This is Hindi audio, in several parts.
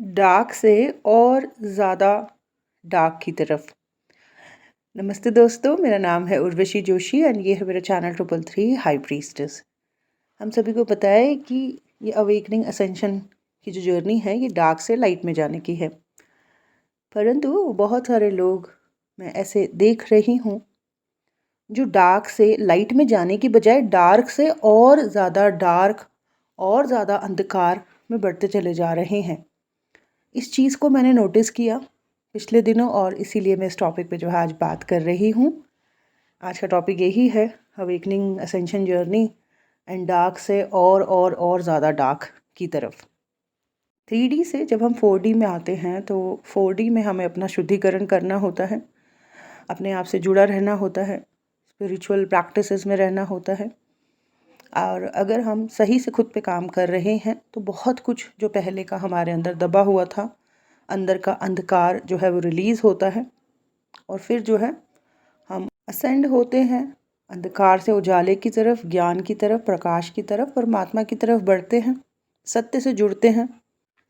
डार्क से और ज़्यादा डार्क की तरफ। नमस्ते दोस्तों, मेरा नाम है उर्वशी जोशी एंड ये है मेरा चैनल 333 हाई प्रीस्टेस। हम सभी को पता है कि ये अवेकनिंग असेंशन की जो जर्नी है ये डार्क से लाइट में जाने की है। परंतु बहुत सारे लोग मैं ऐसे देख रही हूँ जो डार्क से लाइट में जाने की बजाय डार्क से और ज़्यादा डार्क और ज़्यादा अंधकार में बढ़ते चले जा रहे हैं। इस चीज़ को मैंने नोटिस किया पिछले दिनों और इसीलिए मैं इस टॉपिक पे जो है आज बात कर रही हूँ। आज का टॉपिक यही है, awakening ascension journey and dark से और ज़्यादा डार्क की तरफ। 3D से जब हम 4D में आते हैं तो 4D में हमें अपना शुद्धिकरण करना होता है, अपने आप से जुड़ा रहना होता है, स्पिरिचुअल प्रैक्टिसेस में रहना होता है। और अगर हम सही से खुद पे काम कर रहे हैं तो बहुत कुछ जो पहले का हमारे अंदर दबा हुआ था, अंदर का अंधकार जो है वो रिलीज़ होता है और फिर जो है हम असेंड होते हैं, अंधकार से उजाले की तरफ, ज्ञान की तरफ, प्रकाश की तरफ, परमात्मा की तरफ बढ़ते हैं, सत्य से जुड़ते हैं।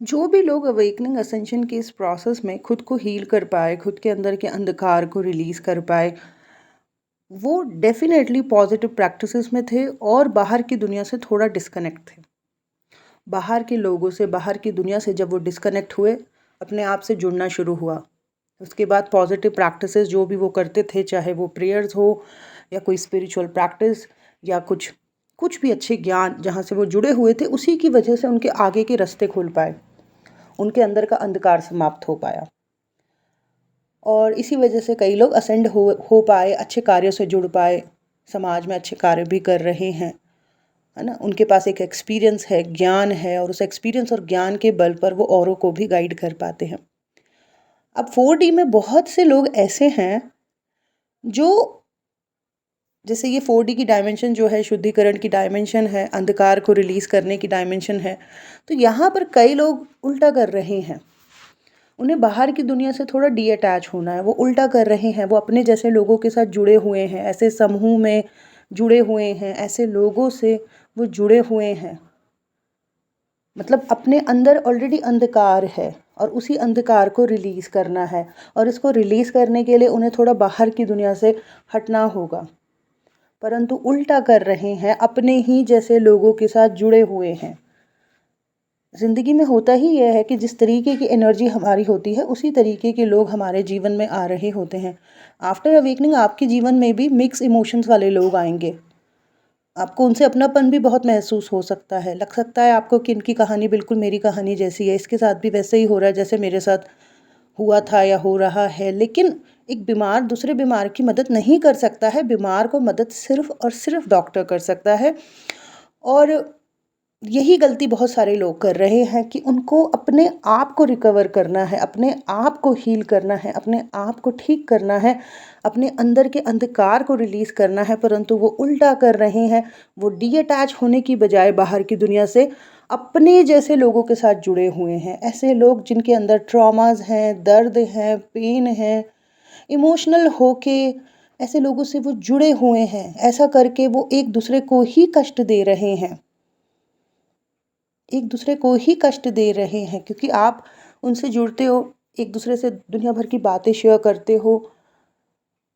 जो भी लोग अवेकनिंग असेंशन के इस प्रोसेस में खुद को हील कर पाए, खुद के अंदर के अंधकार को रिलीज़ कर पाए, वो डेफिनेटली पॉजिटिव प्रैक्टिसेस में थे और बाहर की दुनिया से थोड़ा डिस्कनेक्ट थे। बाहर के लोगों से, बाहर की दुनिया से जब वो डिस्कनेक्ट हुए, अपने आप से जुड़ना शुरू हुआ। उसके बाद पॉजिटिव प्रैक्टिसेस जो भी वो करते थे, चाहे वो प्रेयर्स हो या कोई स्पिरिचुअल प्रैक्टिस या कुछ भी अच्छे ज्ञान जहाँ से वो जुड़े हुए थे, उसी की वजह से उनके आगे के रास्ते खुल पाए, उनके अंदर का अंधकार समाप्त हो पाया और इसी वजह से कई लोग असेंड हो पाए, अच्छे कार्यों से जुड़ पाए, समाज में अच्छे कार्य भी कर रहे हैं, है ना। उनके पास एक एक्सपीरियंस है, ज्ञान है और उस एक्सपीरियंस और ज्ञान के बल पर वो औरों को भी गाइड कर पाते हैं। अब 4D में बहुत से लोग ऐसे हैं जो, जैसे ये 4D की डायमेंशन जो है शुद्धिकरण की डायमेंशन है, अंधकार को रिलीज़ करने की डायमेंशन है, तो यहाँ पर कई लोग उल्टा कर रहे हैं। उन्हें बाहर की दुनिया से थोड़ा डी अटैच होना है, वो उल्टा कर रहे हैं, वो अपने जैसे लोगों के साथ जुड़े हुए हैं, ऐसे समूह में जुड़े हुए हैं, ऐसे लोगों से वो जुड़े हुए हैं। मतलब अपने अंदर ऑलरेडी अंधकार है और उसी अंधकार को रिलीज़ करना है और इसको रिलीज़ करने के लिए उन्हें थोड़ा बाहर की दुनिया से हटना होगा, परंतु उल्टा कर रहे हैं, अपने ही जैसे लोगों के साथ जुड़े हुए हैं। ज़िंदगी में होता ही यह है कि जिस तरीके की एनर्जी हमारी होती है उसी तरीके के लोग हमारे जीवन में आ रहे होते हैं। आफ्टर अवेकनिंग आपके जीवन में भी मिक्स इमोशंस वाले लोग आएंगे, आपको उनसे अपनापन भी बहुत महसूस हो सकता है। लग सकता है आपको कि इनकी कहानी बिल्कुल मेरी कहानी जैसी है, इसके साथ भी वैसे ही हो रहा है जैसे मेरे साथ हुआ था या हो रहा है। लेकिन एक बीमार दूसरे बीमार की मदद नहीं कर सकता है, बीमार को मदद सिर्फ और सिर्फ डॉक्टर कर सकता है। और यही गलती बहुत सारे लोग कर रहे हैं कि उनको अपने आप को रिकवर करना है, अपने आप को हील करना है, अपने आप को ठीक करना है, अपने अंदर के अंधकार को रिलीज़ करना है, परंतु वो उल्टा कर रहे हैं। वो डी अटैच होने की बजाय बाहर की दुनिया से अपने जैसे लोगों के साथ जुड़े हुए हैं। ऐसे लोग जिनके अंदर ट्रॉमास हैं, दर्द हैं, पेन है, इमोशनल होके ऐसे लोगों से वो जुड़े हुए हैं। ऐसा करके वो एक दूसरे को ही कष्ट दे रहे हैं, एक दूसरे को ही कष्ट दे रहे हैं, क्योंकि आप उनसे जुड़ते हो, एक दूसरे से दुनिया भर की बातें शेयर करते हो,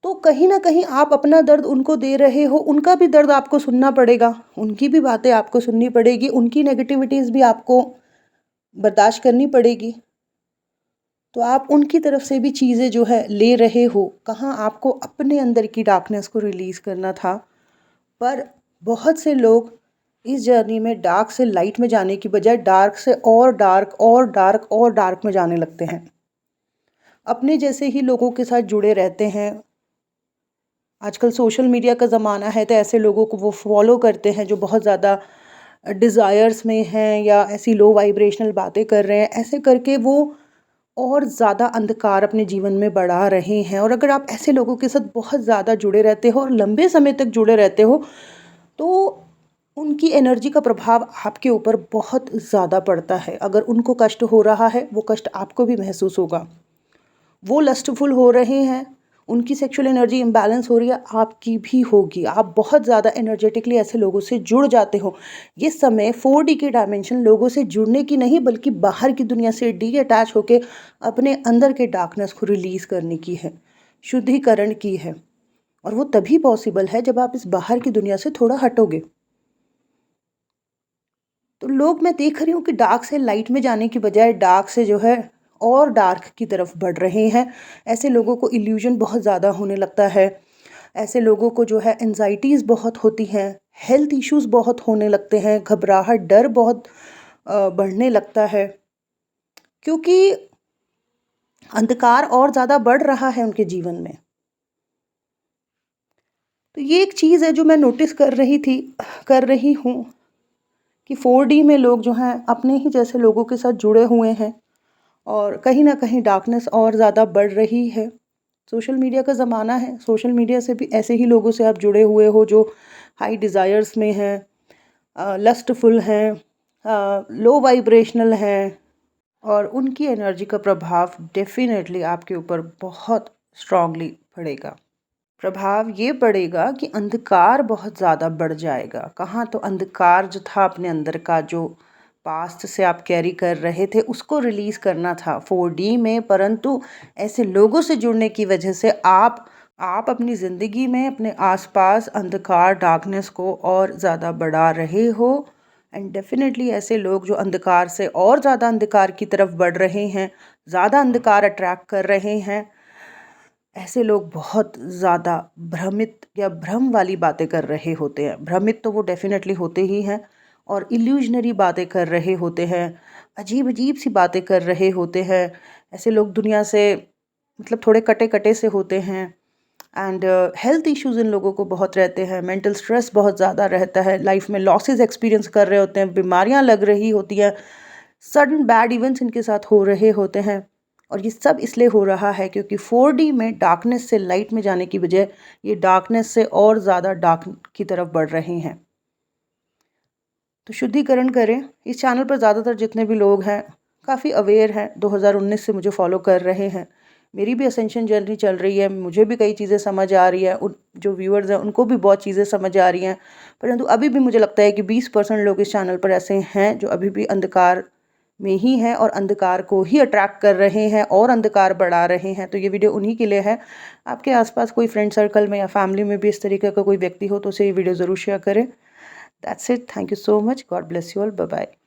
तो कहीं ना कहीं आप अपना दर्द उनको दे रहे हो, उनका भी दर्द आपको सुनना पड़ेगा, उनकी भी बातें आपको सुननी पड़ेगी, उनकी नेगेटिविटीज़ भी आपको बर्दाश्त करनी पड़ेगी। तो आप उनकी तरफ से भी चीज़ें जो है ले रहे हो। कहाँ आपको अपने अंदर की डार्कनेस को रिलीज़ करना था, पर बहुत से लोग इस जर्नी में डार्क से लाइट में जाने की बजाय डार्क से और डार्क और डार्क और डार्क में जाने लगते हैं। अपने जैसे ही लोगों के साथ जुड़े रहते हैं। आजकल सोशल मीडिया का ज़माना है तो ऐसे लोगों को वो फॉलो करते हैं जो बहुत ज़्यादा डिज़ायर्स में हैं या ऐसी लो वाइब्रेशनल बातें कर रहे हैं। ऐसे करके वो और ज़्यादा अंधकार अपने जीवन में बढ़ा रहे हैं। और अगर आप ऐसे लोगों के साथ बहुत ज़्यादा जुड़े रहते हो और लंबे समय तक जुड़े रहते हो तो उनकी एनर्जी का प्रभाव आपके ऊपर बहुत ज़्यादा पड़ता है। अगर उनको कष्ट हो रहा है वो कष्ट आपको भी महसूस होगा। वो लस्टफुल हो रहे हैं, उनकी सेक्सुअल एनर्जी इम्बैलेंस हो रही है, आपकी भी होगी। आप बहुत ज़्यादा एनर्जेटिकली ऐसे लोगों से जुड़ जाते हो। ये समय 4D की डायमेंशन लोगों से जुड़ने की नहीं, बल्कि बाहर की दुनिया से डीअटैच होके अपने अंदर के डार्कनेस को रिलीज़ करने की है, शुद्धिकरण की है। और वो तभी पॉसिबल है जब आप इस बाहर की दुनिया से थोड़ा हटोगे। तो लोग, मैं देख रही हूँ कि डार्क से लाइट में जाने की बजाय डार्क से जो है और डार्क की तरफ बढ़ रहे हैं। ऐसे लोगों को इल्यूजन बहुत ज़्यादा होने लगता है। ऐसे लोगों को जो है एंजाइटीज़ बहुत होती हैं, हेल्थ इश्यूज़ बहुत होने लगते हैं, घबराहट, डर बहुत बढ़ने लगता है, क्योंकि अंधकार और ज़्यादा बढ़ रहा है उनके जीवन में। तो ये एक चीज़ है जो मैं नोटिस कर रही हूँ कि 4D में लोग जो हैं अपने ही जैसे लोगों के साथ जुड़े हुए हैं, और कहीं न कहीं डार्कनेस और ज़्यादा बढ़ रही है। सोशल मीडिया का ज़माना है, सोशल मीडिया से भी ऐसे ही लोगों से आप जुड़े हुए हो जो हाई डिज़ायर्स में हैं, लस्टफुल हैं, लो वाइब्रेशनल हैं, और उनकी एनर्जी का प्रभाव डेफ़िनेटली आपके ऊपर बहुत स्ट्रॉन्गली पड़ेगा। प्रभाव ये पड़ेगा कि अंधकार बहुत ज़्यादा बढ़ जाएगा। कहाँ तो अंधकार जो था अपने अंदर का, जो पास्ट से आप कैरी कर रहे थे, उसको रिलीज़ करना था 4D में, परंतु ऐसे लोगों से जुड़ने की वजह से आप अपनी ज़िंदगी में अपने आसपास अंधकार, डार्कनेस को और ज़्यादा बढ़ा रहे हो। एंड डेफिनेटली ऐसे लोग जो अंधकार से और ज़्यादा अंधकार की तरफ बढ़ रहे हैं, ज़्यादा अंधकार अट्रैक्ट कर रहे हैं, ऐसे लोग बहुत ज़्यादा भ्रमित या भ्रम वाली बातें कर रहे होते हैं। भ्रमित तो वो डेफ़िनेटली होते ही हैं, और इल्यूज़नरी बातें कर रहे होते हैं, अजीब-अजीब सी बातें कर रहे होते हैं। ऐसे लोग दुनिया से मतलब थोड़े कटे-कटे से होते हैं। एंड हेल्थ इश्यूज़ इन लोगों को बहुत रहते हैं, मेंटल स्ट्रेस बहुत ज़्यादा रहता है, लाइफ़ में लॉसेस एक्सपीरियंस कर रहे होते हैं, बीमारियाँ लग रही होती हैं, सडन बैड इवेंट्स इनके साथ हो रहे होते हैं। और ये सब इसलिए हो रहा है क्योंकि 4D में डार्कनेस से लाइट में जाने की बजाय ये डार्कनेस से और ज़्यादा डार्क की तरफ बढ़ रहे हैं। तो शुद्धिकरण करें। इस चैनल पर ज़्यादातर जितने भी लोग हैं काफ़ी अवेयर हैं, 2019 से मुझे फॉलो कर रहे हैं। मेरी भी असेंशन जर्नी चल रही है, मुझे भी कई चीज़ें समझ आ रही है, उन जो व्यूअर्स हैं उनको भी बहुत चीज़ें समझ आ रही हैं। परंतु अभी भी मुझे लगता है कि 20% लोग इस चैनल पर ऐसे हैं जो अभी भी अंधकार में ही हैं और अंधकार को ही अट्रैक्ट कर रहे हैं और अंधकार बढ़ा रहे हैं। तो ये वीडियो उन्हीं के लिए है। आपके आसपास कोई फ्रेंड सर्कल में या फैमिली में भी इस तरीके का कोई व्यक्ति हो तो उसे ये वीडियो ज़रूर शेयर करें। That's it. Thank you so much. God bless you all. Bye bye.